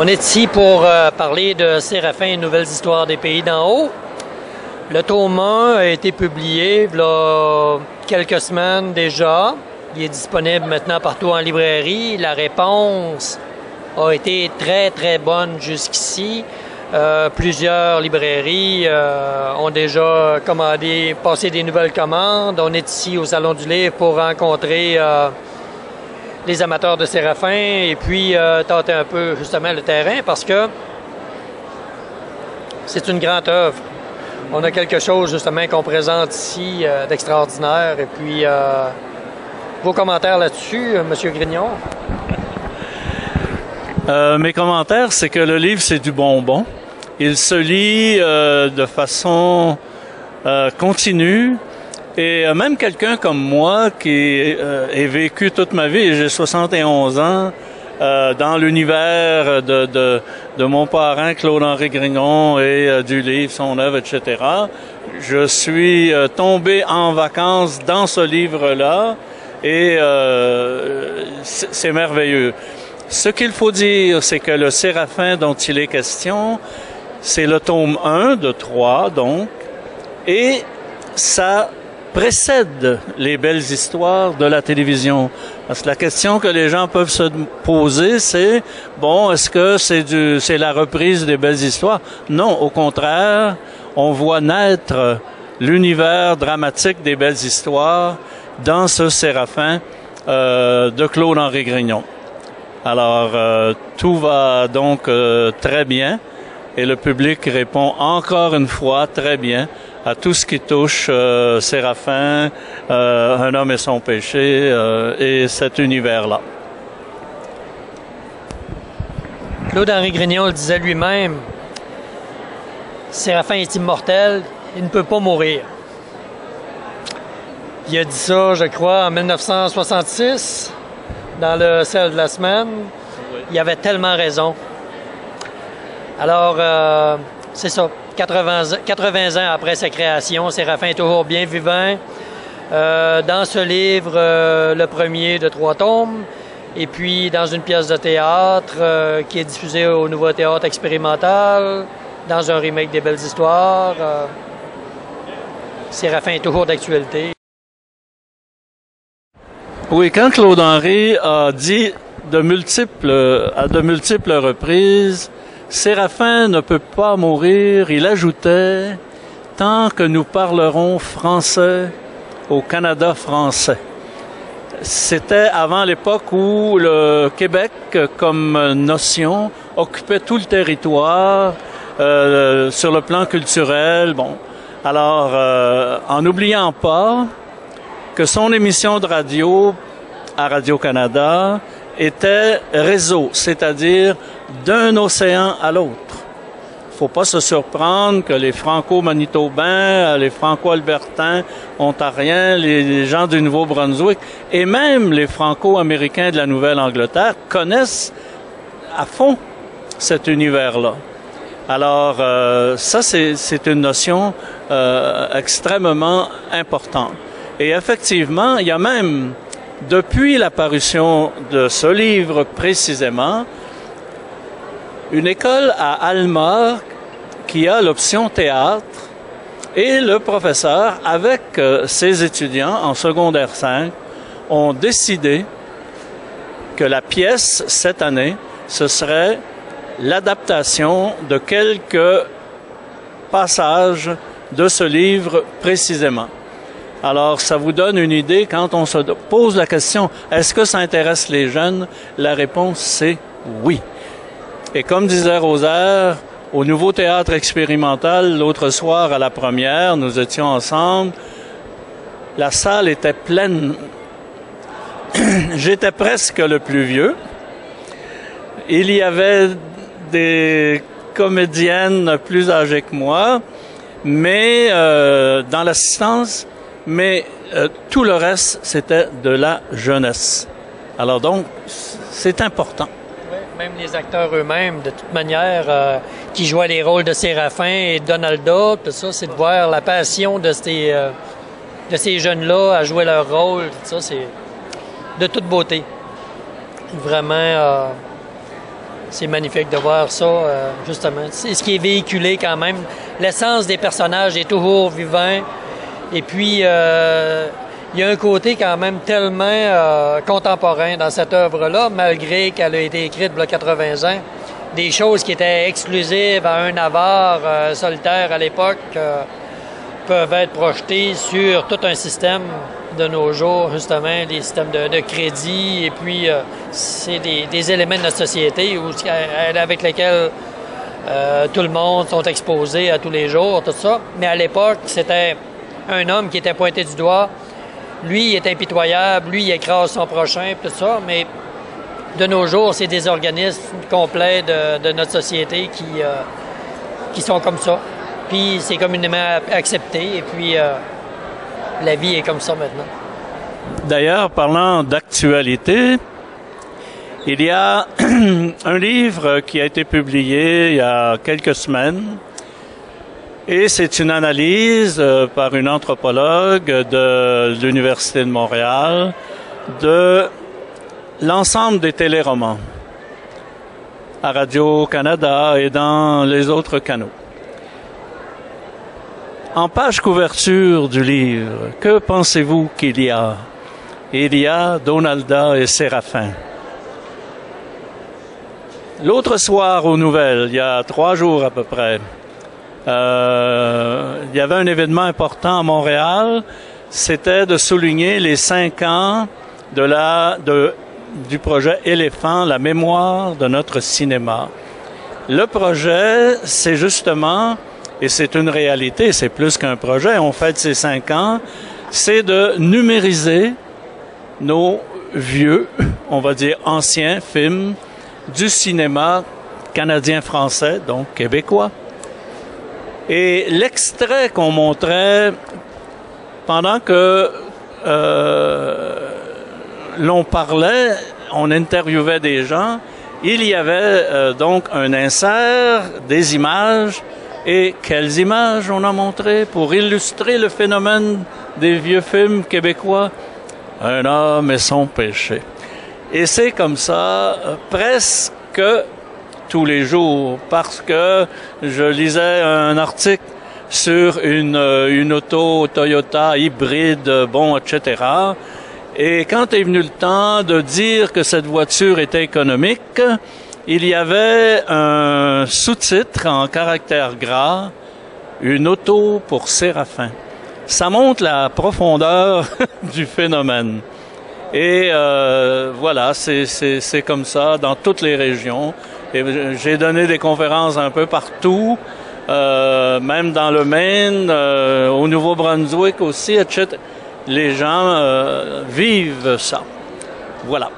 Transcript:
On est ici pour parler de Séraphin et Nouvelles Histoires des Pays d'en haut. Le tome 1 a été publié il y a quelques semaines déjà. Il est disponible maintenant partout en librairie. La réponse a été très, très bonne jusqu'ici. Plusieurs librairies ont déjà passé des nouvelles commandes. On est ici au Salon du Livre pour rencontrer les amateurs de Séraphin et puis tenter un peu justement le terrain parce que c'est une grande œuvre. On a quelque chose justement qu'on présente ici d'extraordinaire et puis vos commentaires là-dessus, M. Grignon? Mes commentaires, c'est que le livre, c'est du bonbon. Il se lit de façon continue. Et même quelqu'un comme moi qui ai vécu toute ma vie, et j'ai 71 ans, dans l'univers de mon parrain Claude-Henri Grignon et du livre, son œuvre, etc., je suis tombé en vacances dans ce livre-là et c'est merveilleux. Ce qu'il faut dire, c'est que le Séraphin dont il est question, c'est le tome 1 de 3, donc, et ça précède les belles histoires de la télévision. Parce que la question que les gens peuvent se poser, c'est, bon, est-ce que c'est la reprise des belles histoires? Non, au contraire, on voit naître l'univers dramatique des belles histoires dans ce Séraphin de Claude-Henri Grignon. Alors, tout va donc très bien et le public répond encore une fois très bien à tout ce qui touche Séraphin, Un homme et son péché et cet univers-là. Claude-Henri Grignon le disait lui-même, Séraphin est immortel, il ne peut pas mourir. Il a dit ça, je crois, en 1966, dans le Ciel de la semaine. Oui. Il avait tellement raison. Alors, c'est ça. 80 ans après sa création, Séraphin est toujours bien vivant. Dans ce livre, le premier de 3 tomes, et puis dans une pièce de théâtre qui est diffusée au Nouveau Théâtre Expérimental, dans un remake des Belles Histoires. Séraphin est toujours d'actualité. Oui, quand Claude-Henri a dit à de multiples reprises, Séraphin ne peut pas mourir, il ajoutait, tant que nous parlerons français au Canada français. C'était avant l'époque où le Québec, comme notion, occupait tout le territoire sur le plan culturel. Bon, alors, en n'oubliant pas que son émission de radio à Radio-Canada était réseau, c'est-à-dire d'un océan à l'autre. Il ne faut pas se surprendre que les Franco-Manitobains, les Franco-Albertains, Ontariens, les gens du Nouveau-Brunswick et même les Franco-Américains de la Nouvelle-Angleterre connaissent à fond cet univers-là. Alors, ça, c'est une notion extrêmement importante. Et effectivement, il y a même, depuis l'apparition de ce livre précisément, une école à Alma qui a l'option théâtre et le professeur, avec ses étudiants en secondaire 5, ont décidé que la pièce, cette année, ce serait l'adaptation de quelques passages de ce livre précisément. Alors, ça vous donne une idée quand on se pose la question, est-ce que ça intéresse les jeunes? La réponse, c'est oui. Et comme disait Rosaire, au Nouveau Théâtre Expérimental, l'autre soir à la première, nous étions ensemble, la salle était pleine. J'étais presque le plus vieux. Il y avait des comédiennes plus âgées que moi, mais dans l'assistance, mais tout le reste, c'était de la jeunesse. Alors donc, c'est important. Oui, même les acteurs eux-mêmes, de toute manière, qui jouaient les rôles de Séraphin et Donalda, tout ça, c'est de voir la passion de ces jeunes-là à jouer leur rôle, tout ça, c'est de toute beauté. Vraiment, c'est magnifique de voir ça, justement. C'est ce qui est véhiculé quand même. L'essence des personnages est toujours vivant. Et puis, il y a un côté quand même tellement contemporain dans cette œuvre-là, malgré qu'elle a été écrite il y a 80 ans. Des choses qui étaient exclusives à un avare solitaire à l'époque peuvent être projetées sur tout un système de nos jours, justement, des systèmes de crédit, et puis c'est des éléments de notre société avec lesquels tout le monde sont exposés à tous les jours, tout ça. Mais à l'époque, c'était un homme qui était pointé du doigt. Lui, il est impitoyable, lui, il écrase son prochain, tout ça, mais de nos jours, c'est des organismes complets de notre société qui sont comme ça. Puis c'est communément accepté, et puis la vie est comme ça maintenant. D'ailleurs, parlant d'actualité, il y a un livre qui a été publié il y a quelques semaines, et c'est une analyse par une anthropologue de l'Université de Montréal de l'ensemble des téléromans à Radio-Canada et dans les autres canaux. En page couverture du livre, que pensez-vous qu'il y a? Il y a Donalda et Séraphin. L'autre soir aux nouvelles, il y a 3 jours à peu près, il y avait un événement important à Montréal, c'était de souligner les 5 ans du projet Éléphant, la mémoire de notre cinéma. Le projet, c'est justement, et c'est une réalité, c'est plus qu'un projet, on fête ces 5 ans, c'est de numériser nos vieux, on va dire anciens films du cinéma canadien-français, donc québécois. Et l'extrait qu'on montrait pendant que l'on parlait, on interviewait des gens, il y avait donc un insert, des images. Et quelles images on a montrées pour illustrer le phénomène des vieux films québécois? Un homme et son péché. Et c'est comme ça presque tous les jours, parce que je lisais un article sur une auto Toyota hybride, bon, etc. Et quand est venu le temps de dire que cette voiture était économique, il y avait un sous-titre en caractères gras, une auto pour Séraphin. Ça montre la profondeur du phénomène. Et voilà, c'est comme ça dans toutes les régions. Et j'ai donné des conférences un peu partout, même dans le Maine, au Nouveau-Brunswick aussi, etc. Les gens vivent ça. Voilà.